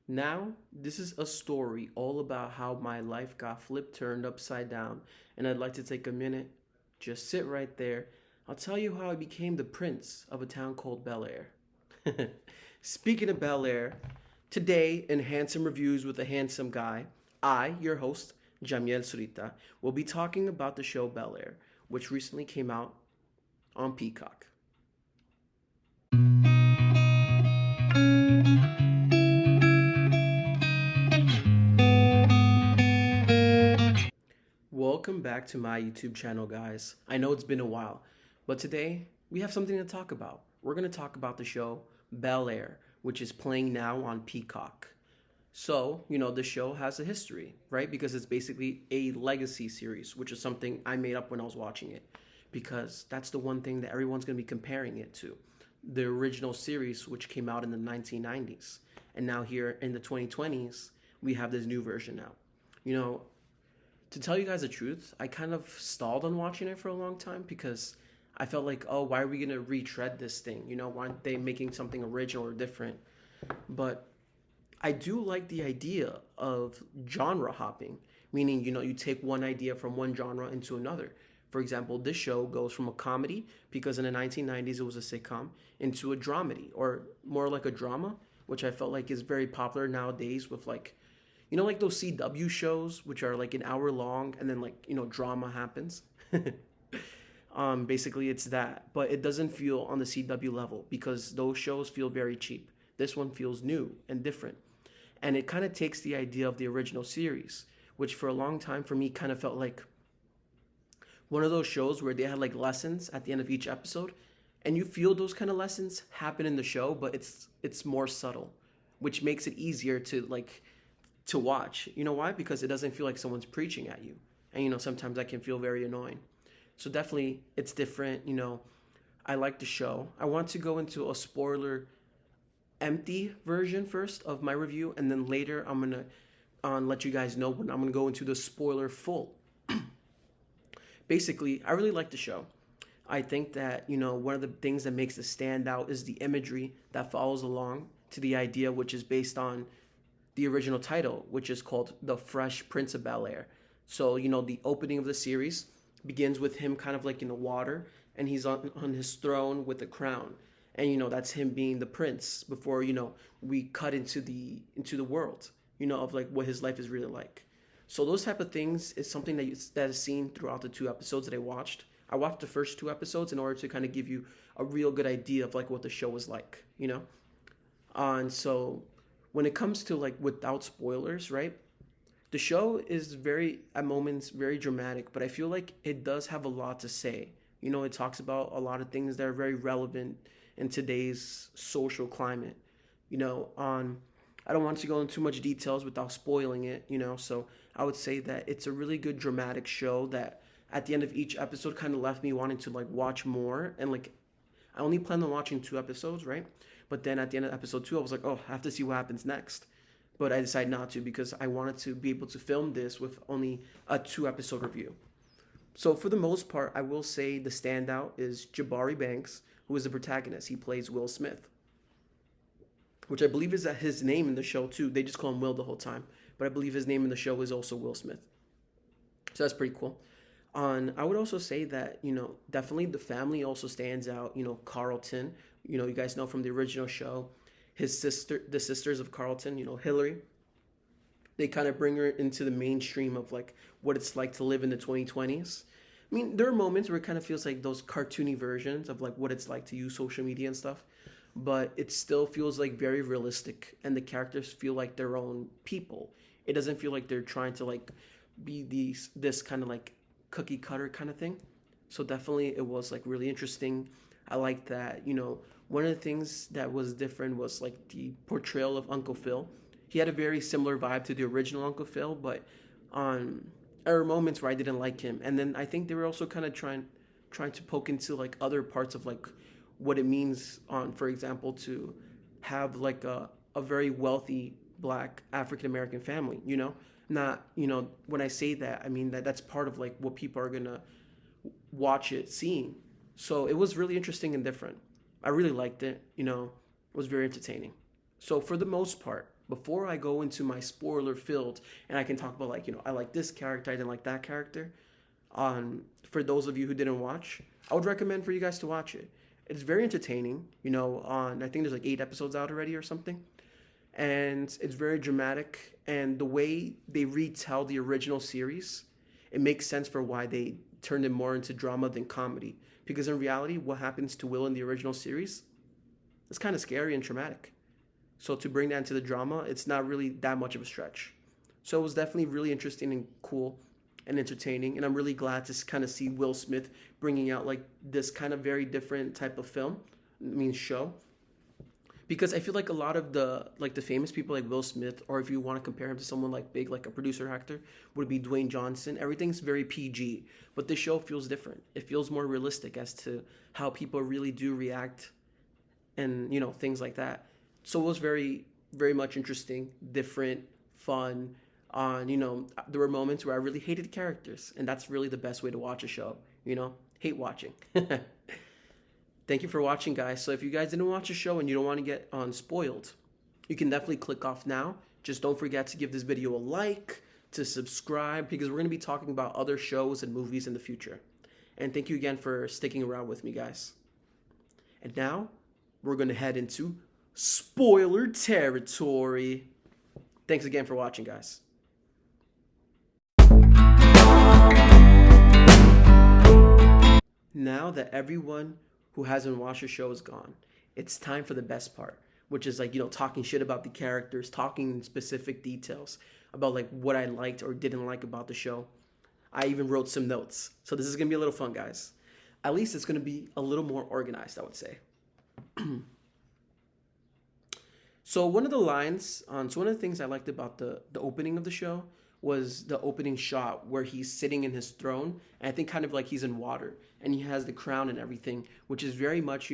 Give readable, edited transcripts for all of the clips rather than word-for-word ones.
Now, this is a story all about how my life got flipped, turned upside down, and I'd like to take a minute, just sit right there. I'll tell you how I became the prince of a town called Bel-Air. Speaking of Bel-Air, today in Handsome Reviews with a Handsome Guy, I, your host, Jamiel Surita, will be talking about the show Bel-Air, which recently came out on Peacock. Welcome back to my YouTube channel, guys. I know it's been a while, but today we have something to talk about. We're going to talk about the show Bel Air, which is playing now on Peacock. So, the show has a history, right? Because it's basically a legacy series, which is something I made up when I was watching it. Because that's the one thing that everyone's going to be comparing it to. The original series, which came out in the 1990s. And now, here in the 2020s, we have this new version out. You know, to tell you guys the truth, I kind of stalled on watching it for a long time because I felt like, oh, why are we gonna retread this thing? Why aren't they making something original or different? But I do like the idea of genre hopping, meaning, you take one idea from one genre into another. For example, this show goes from a comedy, because in the 1990s it was a sitcom, into a dramedy, or more like a drama, which I felt like is very popular nowadays with like like those CW shows, which are like an hour long, and then like drama happens. Basically, it's that, but it doesn't feel on the CW level because those shows feel very cheap. This one feels new and different, and it kind of takes the idea of the original series, which for a long time for me kind of felt like one of those shows where they had like lessons at the end of each episode, and you feel those kind of lessons happen in the show, but it's more subtle, which makes it easier to watch. You know why? Because it doesn't feel like someone's preaching at you. And sometimes that can feel very annoying. So definitely it's different. I like the show. I want to go into a spoiler empty version first of my review, and then later I'm gonna let you guys know when I'm gonna go into the spoiler full. Basically, I really like the show. I think that, one of the things that makes it stand out is the imagery that follows along to the idea, which is based on the original title, which is called The Fresh Prince of Bel-Air. So, the opening of the series begins with him kind of like in the water, and he's on his throne with a crown. And, that's him being the prince before, we cut into the world, of like what his life is really like. So those type of things is something that is seen throughout the two episodes that I watched. I watched the first two episodes in order to kind of give you a real good idea of like what the show was like. And so when it comes to like without spoilers, right? The show is very at moments very dramatic, but I feel like it does have a lot to say. It talks about a lot of things that are very relevant in today's social climate. On I don't want to go into too much details without spoiling it, so I would say that it's a really good dramatic show that at the end of each episode kind of left me wanting to like watch more, and like I only planned on watching two episodes, right? But then at the end of episode two, I was like, oh, I have to see what happens next. But I decided not to because I wanted to be able to film this with only a two episode review. So for the most part, I will say the standout is Jabari Banks, who is the protagonist. He plays Will Smith, which I believe is his name in the show too. They just call him Will the whole time, but I believe his name in the show is also Will Smith. So that's pretty cool. I would also say that, definitely the family also stands out. Carlton, you guys know from the original show, the sisters of Carlton, Hillary, they kind of bring her into the mainstream of like what it's like to live in the 2020s. I mean, there are moments where it kind of feels like those cartoony versions of like what it's like to use social media and stuff, but it still feels like very realistic, and the characters feel like their own people. It doesn't feel like they're trying to like be this kind of like cookie cutter kind of thing. So definitely it was like really interesting. I like that, one of the things that was different was like the portrayal of Uncle Phil. He had a very similar vibe to the original Uncle Phil, but there were moments where I didn't like him. And then I think they were also kind of trying to poke into like other parts of like what it means for example, to have like a very wealthy black African American family, not when I say that, I mean that's part of like what people are gonna watch it seeing. So it was really interesting and different. I really liked it. It was very entertaining. So for the most part, before I go into my spoiler filled and I can talk about like, I like this character, I didn't like that character. For those of you who didn't watch, I would recommend for you guys to watch it. It's very entertaining, I think there's like 8 episodes out already or something. And it's very dramatic. And the way they retell the original series, it makes sense for why they turned it more into drama than comedy. Because in reality, what happens to Will in the original series, it's kind of scary and traumatic. So to bring that into the drama, it's not really that much of a stretch. So it was definitely really interesting and cool and entertaining. And I'm really glad to kind of see Will Smith bringing out like this kind of very different type of show. Because I feel like a lot of the famous people like Will Smith, or if you want to compare him to someone like big, like a producer actor, would be Dwayne Johnson. Everything's very PG, but this show feels different. It feels more realistic as to how people really do react, and things like that. So it was very, very much interesting, different, fun. There were moments where I really hated characters, and that's really the best way to watch a show. Hate watching. Thank you for watching, guys. So if you guys didn't watch a show and you don't want to get spoiled, you can definitely click off now. Just don't forget to give this video a like, to subscribe, because we're going to be talking about other shows and movies in the future. And thank you again for sticking around with me, guys. And now, we're going to head into spoiler territory. Thanks again for watching, guys. Now that everyone who hasn't watched the show is gone, it's time for the best part, which is like, talking shit about the characters, talking specific details about like what I liked or didn't like about the show. I even wrote some notes. So this is going to be a little fun, guys. At least it's going to be a little more organized, I would say. So one of the things I liked about the opening of the show was the opening shot where he's sitting in his throne, and I think kind of like he's in water, and he has the crown and everything, which is very much,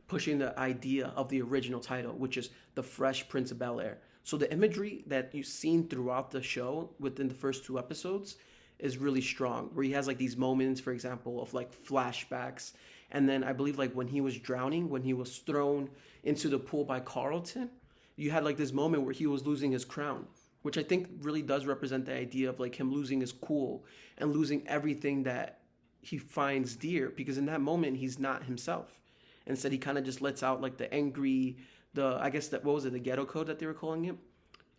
pushing the idea of the original title, which is The Fresh Prince of Bel-Air. So the imagery that you've seen throughout the show within the first 2 episodes is really strong, where he has like these moments, for example, of like flashbacks. And then I believe like when he was drowning, when he was thrown into the pool by Carlton, you had like this moment where he was losing his crown, which I think really does represent the idea of like him losing his cool and losing everything that he finds dear, because in that moment he's not himself. Instead, he kind of just lets out like the angry, what was it, the ghetto code that they were calling it,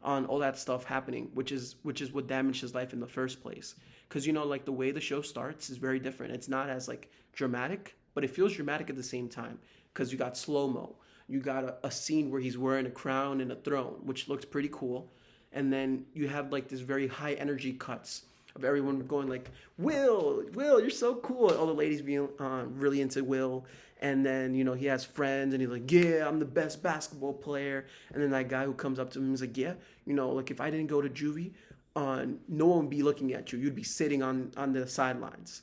on all that stuff happening, which is what damaged his life in the first place. Because like the way the show starts is very different. It's not as like dramatic, but it feels dramatic at the same time, because you got slow-mo. You got a scene where he's wearing a crown and a throne, which looked pretty cool. And then you have like this very high energy cuts of everyone going like, Will, you're so cool. All the ladies being really into Will. And then, he has friends and he's like, yeah, I'm the best basketball player. And then that guy who comes up to him is like, yeah, like if I didn't go to juvie, no one would be looking at you. You'd be sitting on the sidelines.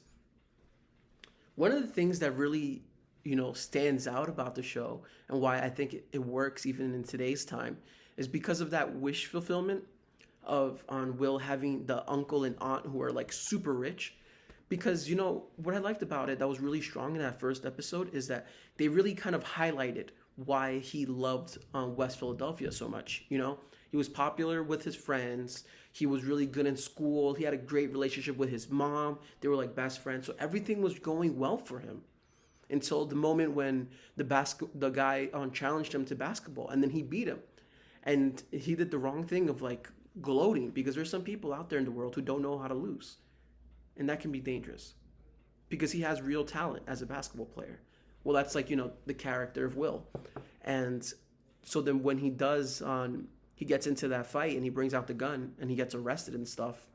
One of the things that really, stands out about the show and why I think it works even in today's time is because of that wish fulfillment of Will having the uncle and aunt who are like super rich. Because, what I liked about it that was really strong in that first episode is that they really kind of highlighted why he loved West Philadelphia so much. He was popular with his friends. He was really good in school. He had a great relationship with his mom. They were like best friends. So everything was going well for him until the moment when the guy challenged him to basketball, and then he beat him. And he did the wrong thing of like gloating, because there's some people out there in the world who don't know how to lose. And that can be dangerous because he has real talent as a basketball player. Well, that's like, the character of Will. And so then when he gets into that fight and he brings out the gun and he gets arrested and stuff,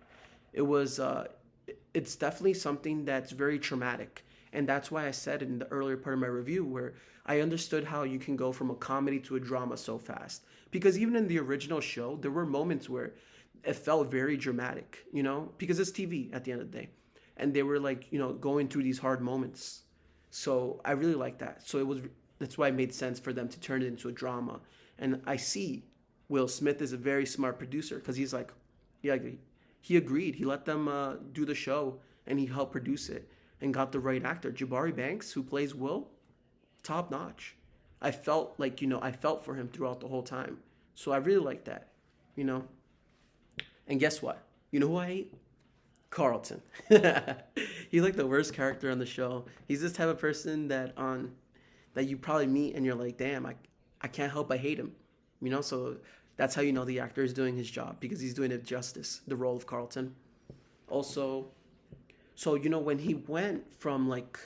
it's definitely something that's very traumatic. And that's why I said in the earlier part of my review where I understood how you can go from a comedy to a drama so fast. Because even in the original show, there were moments where it felt very dramatic, because it's TV at the end of the day. And they were like, going through these hard moments. So I really like that. So that's why it made sense for them to turn it into a drama. And I see Will Smith is a very smart producer, because he's like, yeah, he agreed. He let them do the show and he helped produce it and got the right actor. Jabari Banks, who plays Will, top notch. I felt for him throughout the whole time. So I really like that. you know. And guess what? You know who I hate? Carlton. He's like the worst character on the show. He's this type of person that you probably meet and you're like, damn, I can't help but hate him. So that's how you know the actor is doing his job because he's doing it justice, the role of Carlton. Also, so when he went from like,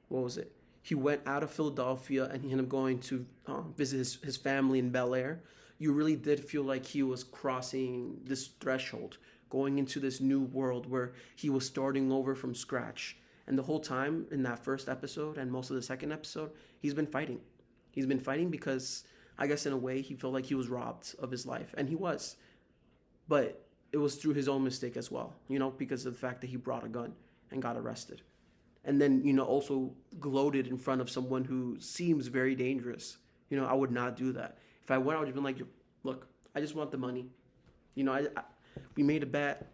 what was it? He went out of Philadelphia and he ended up going to visit his family in Bel-Air. You really did feel like he was crossing this threshold, going into this new world where he was starting over from scratch. And the whole time in that first episode and most of the second episode, he's been fighting. He's been fighting because I guess in a way he felt like he was robbed of his life. And he was. But it was through his own mistake as well, because of the fact that he brought a gun and got arrested. And then, also gloated in front of someone who seems very dangerous. I would not do that. If I went, I would have been like, look, I just want the money. We made a bet.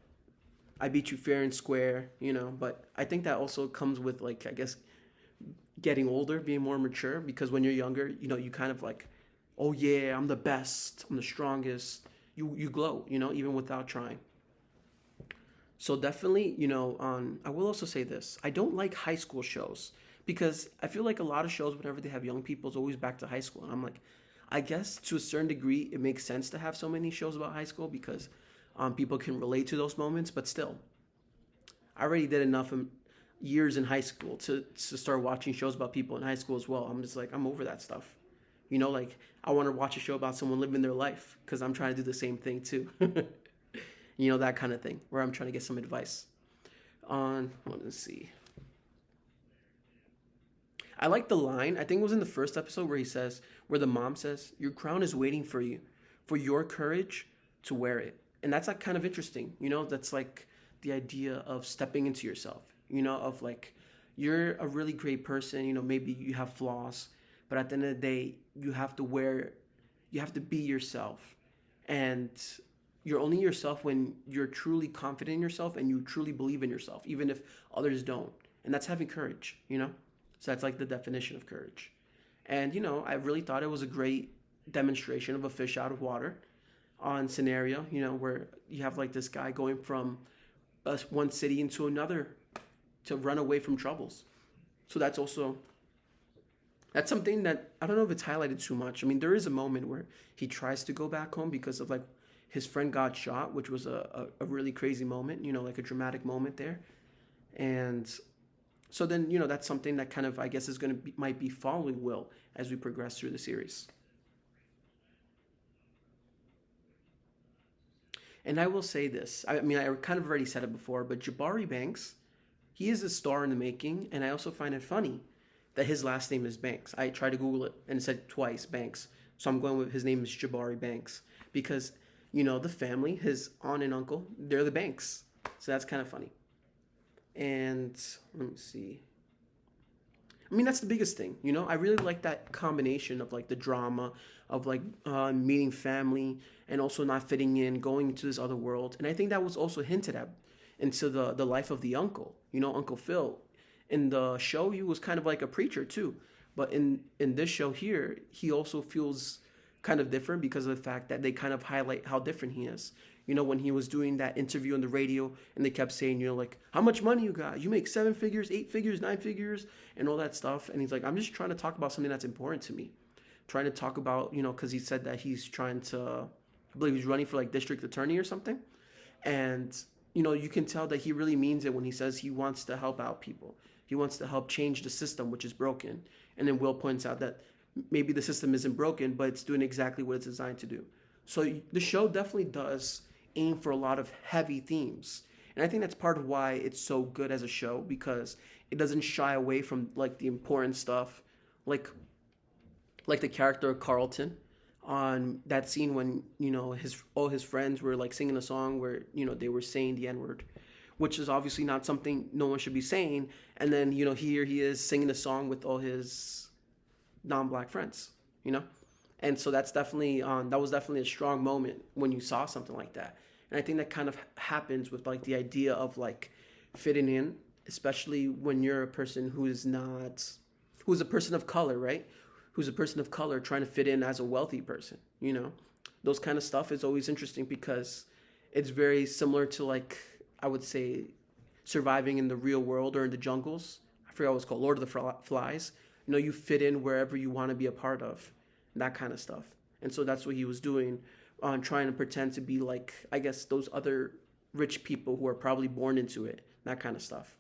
I beat you fair and square, but I think that also comes with, like, I guess, getting older, being more mature, because when you're younger, you kind of like, oh yeah, I'm the best, I'm the strongest. You glow, even without trying. So definitely, I will also say this. I don't like high school shows because I feel like a lot of shows, whenever they have young people, it's always back to high school. And I'm like, I guess to a certain degree, it makes sense to have so many shows about high school because people can relate to those moments. But still, I already did enough years in high school to start watching shows about people in high school as well. I'm just like, I'm over that stuff. Like I want to watch a show about someone living their life because I'm trying to do the same thing too. That kind of thing where I'm trying to get some advice on, let's see. I like the line, I think it was in the first episode where the mom says, your crown is waiting for you, for your courage to wear it. And that's like kind of interesting, that's like the idea of stepping into yourself, of like, you're a really great person, maybe you have flaws, but at the end of the day, you have to be yourself. And you're only yourself when you're truly confident in yourself and you truly believe in yourself, even if others don't. And that's having courage, So that's like the definition of courage. And, I really thought it was a great demonstration of a fish out of water on scenario, where you have like this guy going from one city into another to run away from troubles. So that's something that I don't know if it's highlighted too much. I mean, there is a moment where he tries to go back home because of like his friend got shot, which was a really crazy moment, like a dramatic moment there. And so then, that's something that kind of, I guess, might be following Will as we progress through the series. And I will say this. I mean, I kind of already said it before, but Jabari Banks, he is a star in the making, and I also find it funny that his last name is Banks. I tried to Google it, and it said twice Banks. So I'm going with his name is Jabari Banks because, the family, his aunt and uncle, they're the Banks. So that's kind of funny. And let me see. I mean, that's the biggest thing, I really like that combination of like the drama of like meeting family and also not fitting in, going into this other world. And I think that was also hinted at into the life of the uncle, Uncle Phil. In the show, he was kind of like a preacher too. But in this show here, he also feels kind of different because of the fact that they kind of highlight how different he is. When he was doing that interview on the radio and they kept saying, like, how much money you got? You make 7 figures, 8 figures, 9 figures, and all that stuff. And he's like, I'm just trying to talk about something that's important to me. Trying to talk about, because he said that he's trying to, I believe he's running for like district attorney or something. And, you can tell that he really means it when he says he wants to help out people. He wants to help change the system, which is broken. And then Will points out that maybe the system isn't broken, but it's doing exactly what it's designed to do. So the show definitely does aim for a lot of heavy themes. And I think that's part of why it's so good as a show, because it doesn't shy away from like the important stuff, like the character of Carlton on that scene when, all his friends were like singing a song where, they were saying the N-word, which is obviously not something no one should be saying. And then, here he is singing a song with all his non-black friends, And so that's definitely, that was definitely a strong moment when you saw something like that. And I think that kind of happens with like the idea of like fitting in, especially when you're a person who's a person of color, right? Who's a person of color trying to fit in as a wealthy person, those kind of stuff is always interesting because it's very similar to, like, I would say, surviving in the real world or in the jungles. I forgot what it's called, Lord of the Flies. You know, you fit in wherever you want to be a part of, that kind of stuff. And so that's what he was doing, on trying to pretend to be like, I guess, those other rich people who are probably born into it, that kind of stuff.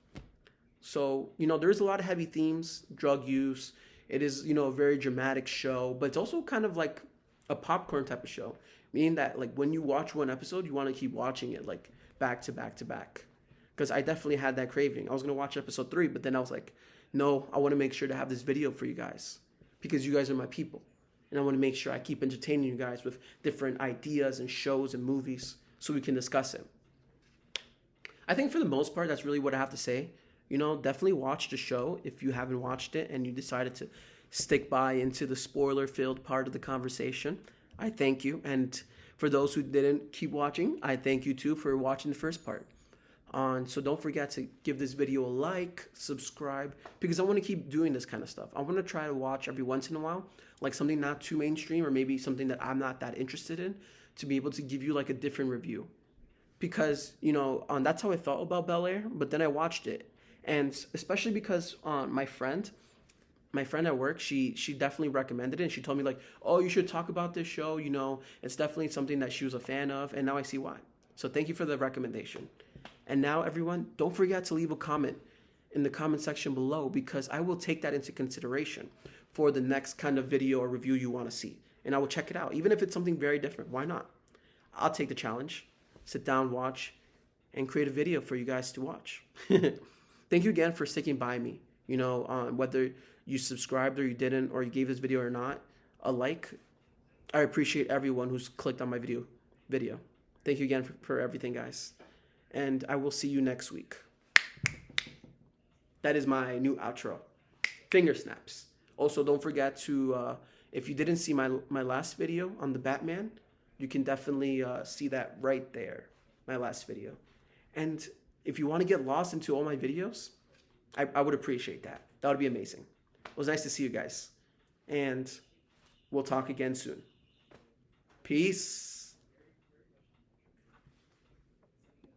So, you know, there's a lot of heavy themes, drug use. It is, you know, a very dramatic show, but it's also kind of like a popcorn type of show, meaning that, like, when you watch one episode, you want to keep watching it, like, back to back to back. Because I definitely had that craving. I was going to watch episode 3, but then I was like, no, I want to make sure to have this video for you guys because you guys are my people. And I want to make sure I keep entertaining you guys with different ideas and shows and movies so we can discuss it. I think for the most part, that's really what I have to say. You know, definitely watch the show if you haven't watched it and you decided to stick by into the spoiler-filled part of the conversation. I thank you. And for those who didn't keep watching, I thank you too for watching the first part. So don't forget to give this video a like, subscribe, because I want to keep doing this kind of stuff. I want to try to watch every once in a while, like something not too mainstream or maybe something that I'm not that interested in, to be able to give you like a different review. Because, you know, that's how I felt about Bel-Air, but then I watched it. And especially because my friend at work, she definitely recommended it, and she told me like, oh, you should talk about this show, you know, it's definitely something that she was a fan of, and now I see why. So thank you for the recommendation. And now, everyone, don't forget to leave a comment in the comment section below, because I will take that into consideration for the next kind of video or review you want to see. And I will check it out. Even if it's something very different, why not? I'll take the challenge, sit down, watch, and create a video for you guys to watch. Thank you again for sticking by me. You know, whether you subscribed or you didn't, or you gave this video or not, a like. I appreciate everyone who's clicked on my video. Thank you again for everything, guys. And I will see you next week. That is my new outro. Finger snaps. Also, don't forget to, if you didn't see my last video on the Batman, you can definitely see that right there, my last video. And if you want to get lost into all my videos, I would appreciate that. That would be amazing. It was nice to see you guys. And we'll talk again soon. Peace.